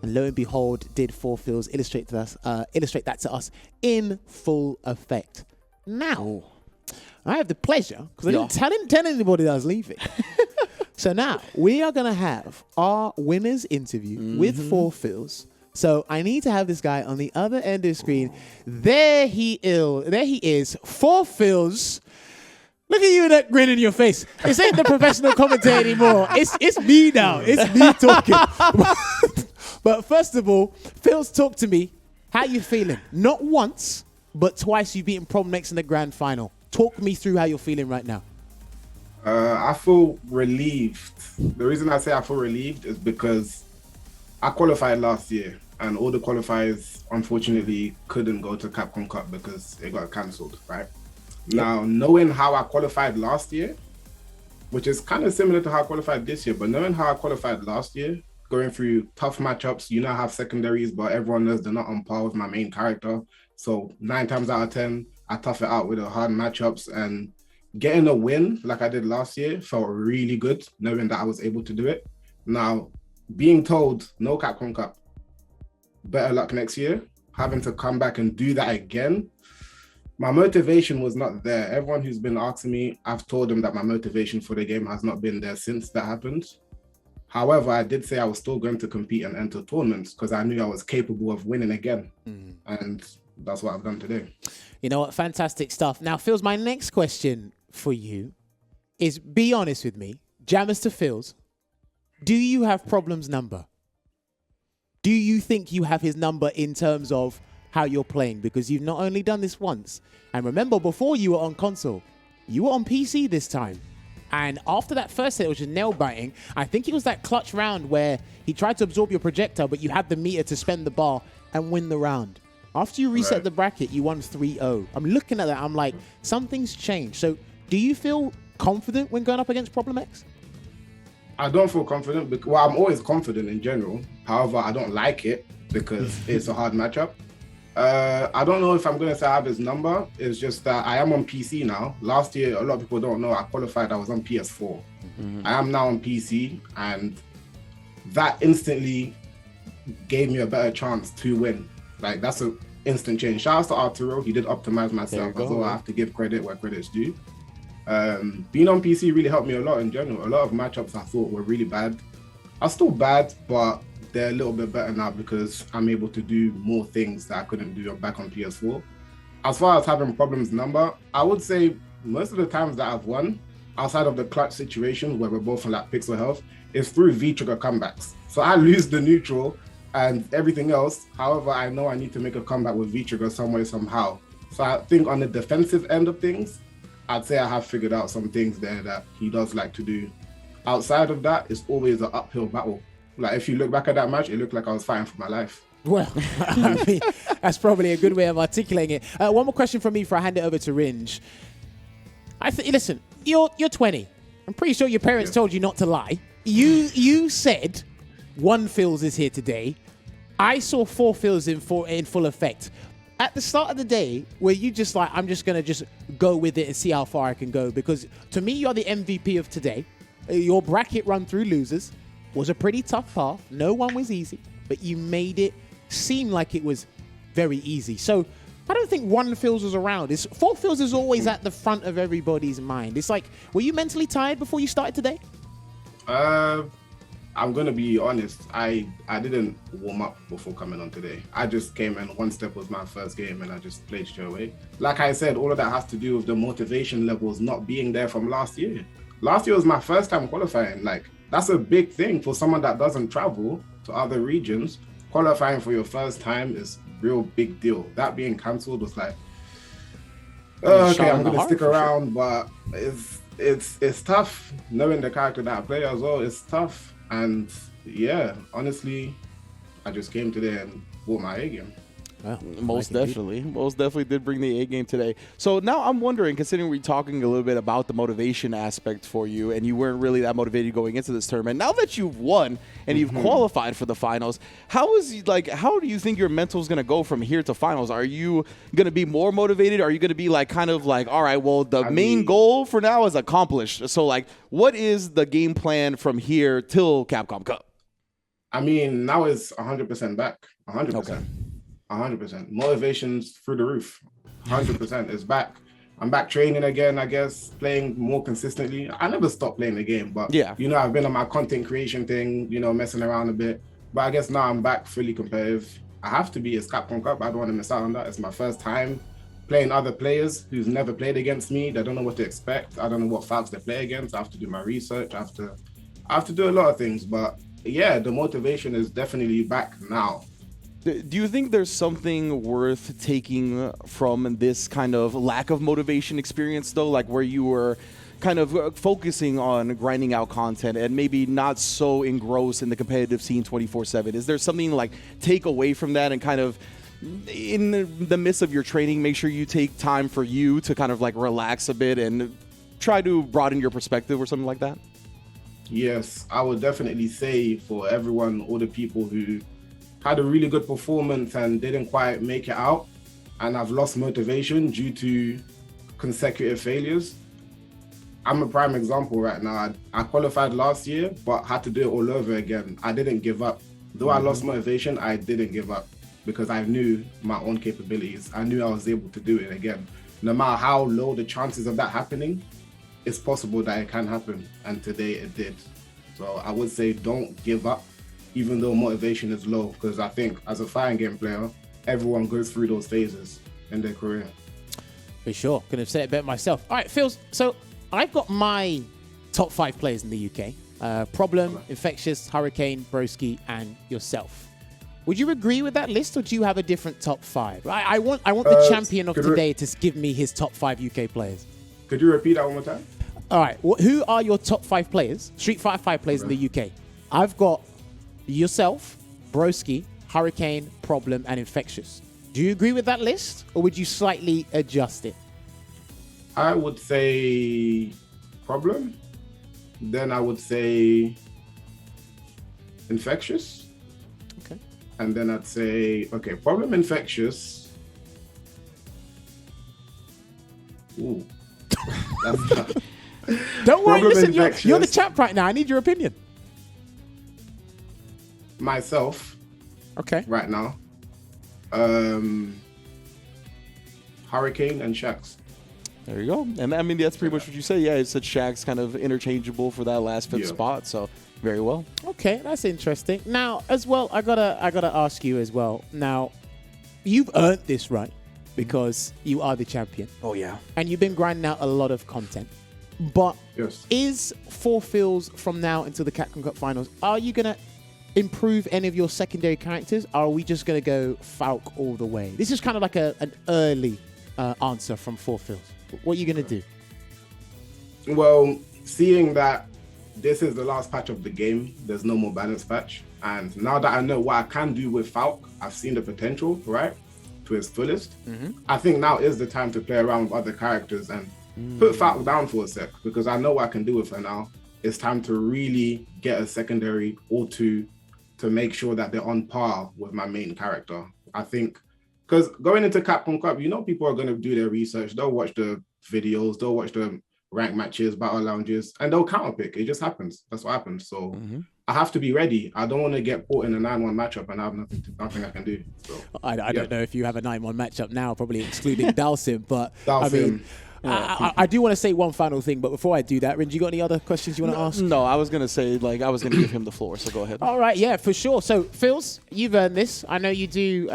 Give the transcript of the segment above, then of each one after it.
And lo and behold, did 4Philzz illustrate that to us in full effect. Now, I have the pleasure, because I didn't tell anybody that I was leaving. So now, we are going to have our winner's interview with 4Philzz. So I need to have this guy on the other end of the screen. There he is, 4Philzz. Look at you with that grin in your face. This ain't the professional commentator anymore. It's me now. It's me talking. But first of all, Philzz, talk to me. How you feeling? Not once, but twice you've beaten Problem X in the grand final. Talk me through how you're feeling right now. I feel relieved. The reason I say I feel relieved is because I qualified last year and all the qualifiers unfortunately couldn't go to Capcom Cup because it got cancelled, right? Yep. Now, knowing how I qualified last year, which is kind of similar to how I qualified this year, but knowing how I qualified last year, going through tough matchups, you know, I have secondaries, but everyone knows they're not on par with my main character. So 9 times out of 10, I tough it out with the hard matchups, and getting a win like I did last year felt really good, knowing that I was able to do it. Now, being told no Capcom Cup, better luck next year, having to come back and do that again, my motivation was not there. Everyone who's been asking me, I've told them that my motivation for the game has not been there since that happened. However, I did say I was still going to compete and enter tournaments because I knew I was capable of winning again. And that's what I've done today. You know what? Fantastic stuff. Now, Philzz, my next question for you is, be honest with me. Jammerz to Philzz, do you have Problem's number? Do you think you have his number in terms of how you're playing? Because you've not only done this once, and remember, before you were on console, you were on PC this time. And after that first set, which was nail-biting, I think it was that clutch round where he tried to absorb your projectile, but you had the meter to spend the bar and win the round. After you reset the bracket, you won 3-0. I'm looking at that, I'm like, something's changed. So do you feel confident when going up against Problem X? I don't feel confident because, well, I'm always confident in general. However, I don't like it because it's a hard matchup. I don't know if I'm going to say I have his number. It's just that I am on PC now. Last year, a lot of people don't know, I qualified, I was on PS4. I am now on PC, and that instantly gave me a better chance to win. Like, that's an instant change. Shout out to Arturo. He did optimize myself. Although I have to give credit where credit's due. Being on PC really helped me a lot in general. A lot of matchups I thought were really bad are still bad, but they're a little bit better now because I'm able to do more things that I couldn't do back on PS4. As far as having Problem's number, I would say most of the times that I've won, outside of the clutch situation where we're both on like pixel health, is through V-trigger comebacks. So I lose the neutral and everything else. However, I know I need to make a comeback with V-trigger some way, somehow. So I think on the defensive end of things, I'd say I have figured out some things there that he does like to do. Outside of that, it's always an uphill battle. Like, if you look back at that match, it looked like I was fighting for my life. Well, I mean, that's probably a good way of articulating it. One more question from me before I hand it over to Rynge. Listen, you're 20. I'm pretty sure your parents told you not to lie. You said 1Philzz is here today. I saw 4Philzz in full effect. At the start of the day, were you just like, I'm just going to just go with it and see how far I can go? Because to me, you're the MVP of today. Your bracket run through losers was a pretty tough path. No one was easy, but you made it seem like it was very easy. So I don't think 1Philzz was around. 4Philzz is always at the front of everybody's mind. It's like, were you mentally tired before you started today? I'm going to be honest. I didn't warm up before coming on today. I just came and One Step was my first game and I just played straight away. Like I said, all of that has to do with the motivation levels not being there from last year. Last year was my first time qualifying. Like, that's a big thing for someone that doesn't travel to other regions. Qualifying for your first time is a real big deal. That being cancelled was like, okay, I'm going to stick around, but it's tough knowing the character that I play as well. It's tough. And yeah, honestly, I just came today and bought my A game. Well, most definitely did bring the A game today. So now I'm wondering, considering we're talking a little bit about the motivation aspect for you, and you weren't really that motivated going into this tournament. Now that you've won and you've qualified for the finals, how do you think your mental is going to go from here to finals? Are you going to be more motivated? Are you going to be like kind of like, all right, well, the main goal for now is accomplished. So like, what is the game plan from here till Capcom Cup? I mean, now it's 100% back. 100%. Okay. 100%. Motivation's through the roof. 100% is back. I'm back training again, I guess, playing more consistently. I never stopped playing the game, but Yeah. you know, I've been on my content creation thing, you know, messing around a bit. But I guess now I'm back fully competitive. I have to be. It's Capcom Cup. I don't want to miss out on that. It's my first time playing other players who's never played against me. They don't know what to expect. I don't know what fights they play against. I have to do my research. I have to do a lot of things. But yeah, the motivation is definitely back now. Do you think there's something worth taking from this kind of lack of motivation experience, though? Like where you were kind of focusing on grinding out content and maybe not so engrossed in the competitive scene 24/7. Is there something like take away from that and kind of in the midst of your training, make sure you take time for you to kind of like relax a bit and try to broaden your perspective or something like that? Yes, I would definitely say for everyone, all the people who had a really good performance and didn't quite make it out and have lost motivation due to consecutive failures. I'm a prime example right now. I qualified last year, but had to do it all over again. I didn't give up. Though I lost motivation, I didn't give up because I knew my own capabilities. I knew I was able to do it again. No matter how low the chances of that happening, it's possible that it can happen. And today it did. So I would say don't give up, even though motivation is low, because I think as a fighting game player, everyone goes through those phases in their career. For sure. Couldn't have said it better myself. All right, Philzz. So I've got my top 5 players in the UK. Problem, Infectious, Hurricane, Broski, and yourself. Would you agree with that list, or do you have a different top 5? I want the champion of today to give me his top 5 UK players. Could you repeat that one more time? All right. Who are your top 5 players, Street Fighter 5 players in the UK? I've got yourself, Broski, Hurricane, Problem, and Infectious. Do you agree with that list, or would you slightly adjust it? I would say Problem. Then I would say Infectious. Okay. And then I'd say, okay, Problem, Infectious. Ooh. That's tough. Don't worry, Problem, listen, you're the Infectious. champ right now. I need your opinion. Myself Okay. right now. Hurricane and Shax. There you go. And I mean, that's pretty much what you say. Yeah, it's said Shaq's kind of interchangeable for that last 5th spot. So very well. Okay, that's interesting. Now, as well, I gotta ask you as well. Now, you've earned this right because you are the champion. Oh, yeah. And you've been grinding out a lot of content. But Yes. is 4Philzz from now until the Capcom Cup Finals, are you going to improve any of your secondary characters? Or are we just going to go Falk all the way? This is kind of like an early answer from 4Philzz. What are you going to do? Well, seeing that this is the last patch of the game, there's no more balance patch. And now that I know what I can do with Falk, I've seen the potential, right, to its fullest. I think now is the time to play around with other characters and put Falk down for a sec, because I know what I can do with her now. It's time to really get a secondary or two to make sure that they're on par with my main character. I think, because going into Capcom Cup, you know, people are going to do their research. They'll watch the videos, they'll watch the rank matches, battle lounges, and they'll counterpick. It just happens. That's what happens. So I have to be ready. I don't want to get caught in a 9-1 matchup and have nothing I can do. So I don't know if you have a 9-1 matchup now, probably excluding Dalsim, but Dalsim. I mean, I do want to say one final thing, but before I do that, Rynge, you got any other questions you want to ask? No, I was going to say, like, I was going to give him the floor, so go ahead. All right, yeah, for sure. So, Philzz, you've earned this. I know you do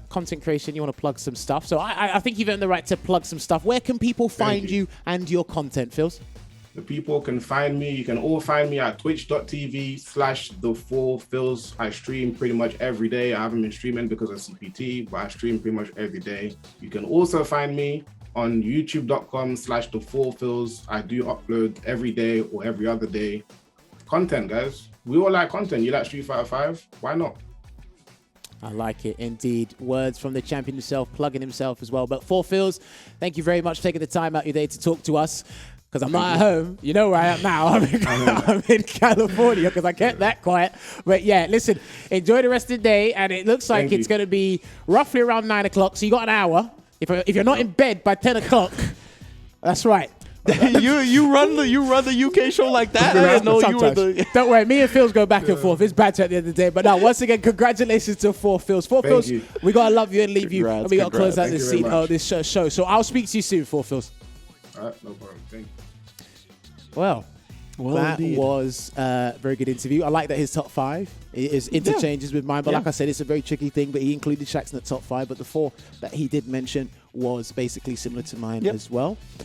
content creation. You want to plug some stuff. So, I think you've earned the right to plug some stuff. Where can people find you and your content, Philzz? the people can find me. You can all find me at twitch.tv/The4Philzz. I stream pretty much every day. I haven't been streaming because of CPT, but I stream pretty much every day. You can also find me on youtube.com/The4Philzz. I do upload every day or every other day content, guys. We all like content. You like Street Fighter 5? Why not? I like it indeed. Words from the champion himself, plugging himself as well. But 4Philzz, thank you very much for taking the time out of your day to talk to us. Because I'm not at home. You know where I am now. I'm in California because I kept that quiet. But yeah, listen, enjoy the rest of the day. And it looks like it's going to be roughly around 9 o'clock. So you got an hour. If you're not in bed by 10 o'clock, that's right. you run the UK show like that? I didn't know you were the. Don't worry, me and Phil's go back and forth. It's banter at the end of the day. But now, once again, congratulations to 4Philzz. 4Philzz, we gotta love you and leave you, and we gotta close out this scene of this show. So I'll speak to you soon, 4Philzz. All right, no problem. Thank you. Well, that indeed. was a very good interview. I like that his top 5 is interchanges with mine, but like I said, it's a very tricky thing. But he included Shaq's in the top 5, but the 4 that he did mention was basically similar to mine as well.